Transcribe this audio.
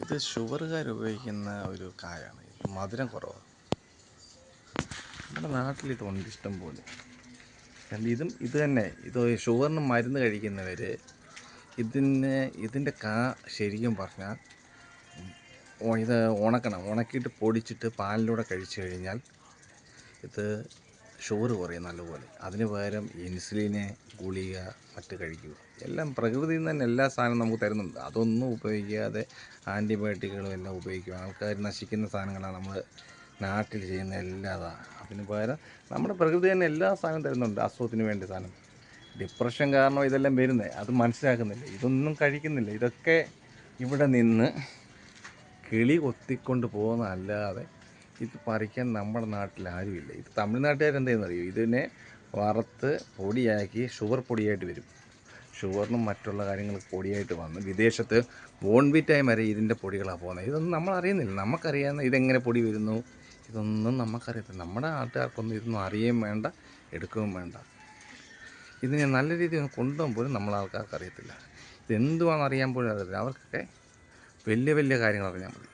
ഇത് ഷുഗറുകാർ ഉപയോഗിക്കുന്ന ഒരു കായാണ്. ഇത് മധുരം കുറവാണ്. നമ്മുടെ നാട്ടിൽ ഇതുണ്ട് ഇഷ്ടം പോലെ. കാരണം ഇത് തന്നെ ഷുഗറിന് മരുന്ന് കഴിക്കുന്നവർ ഇതിൻ്റെ ശരിക്കും പറഞ്ഞാൽ ഇത് ഉണക്കിയിട്ട് പൊടിച്ചിട്ട് പാലിലൂടെ കഴിച്ചു കഴിഞ്ഞാൽ ഇത് ഷുഗർ കുറയും നല്ലപോലെ. അതിന് പകരം ഇൻസുലിന്, ഗുളിക, മറ്റ് കഴിക്കുക. എല്ലാം പ്രകൃതിയിൽ നിന്ന് തന്നെ എല്ലാ സാധനവും നമുക്ക് തരുന്നുണ്ട്. അതൊന്നും ഉപയോഗിക്കാതെ ആൻറ്റിബയോട്ടിക്കുകളും എല്ലാം ഉപയോഗിക്കും. ആൾക്കാർ നശിക്കുന്ന സാധനങ്ങളാണ് നമ്മൾ നാട്ടിൽ ചെയ്യുന്ന എല്ലാതാണ്. അതിന് പകരം നമ്മുടെ പ്രകൃതി തന്നെ എല്ലാ സാധനവും തരുന്നുണ്ട്. അസുഖത്തിന് വേണ്ടി സാധനം. ഡിപ്രഷൻ കാരണം ഇതെല്ലാം വരുന്നത്, അത് മനസ്സിലാക്കുന്നില്ല. ഇതൊന്നും കഴിക്കുന്നില്ല. ഇതൊക്കെ ഇവിടെ നിന്ന് കിളി കൊത്തിക്കൊണ്ട് പോകുന്നതല്ലാതെ ഇത് പറിക്കാൻ നമ്മുടെ നാട്ടിൽ ആരുമില്ല. ഇത് തമിഴ്നാട്ടുകാരെന്താണെന്ന് അറിയോ, ഇതിനെ വറുത്ത് പൊടിയാക്കി ഷുഗർ പൊടിയായിട്ട് വരും. ഷുഗറിനും മറ്റുള്ള കാര്യങ്ങൾക്ക് പൊടിയായിട്ട് വന്ന് വിദേശത്ത് ബോൺവിറ്റായി വരെ ഇതിൻ്റെ പൊടികളാണ് പോകുന്നത്. ഇതൊന്നും നമ്മളറിയുന്നില്ല. നമുക്കറിയാവുന്ന ഇതെങ്ങനെ പൊടി വരുന്നു, ഇതൊന്നും നമുക്കറിയത്തില്ല. നമ്മുടെ നാട്ടുകാർക്കൊന്നും ഇതൊന്നും അറിയുകയും വേണ്ട, എടുക്കുകയും വേണ്ട. ഇതിനെ നല്ല രീതിയിൽ കൊണ്ടുപോകാൻ പോലും നമ്മളെ ആൾക്കാർക്ക് അറിയത്തില്ല. ഇതെന്തുവാണെന്ന് അറിയാൻ പോലും അറിയത്തില്ല. അവർക്കൊക്കെ വലിയ വലിയ കാര്യങ്ങൾ അറിഞ്ഞാൽ മതി.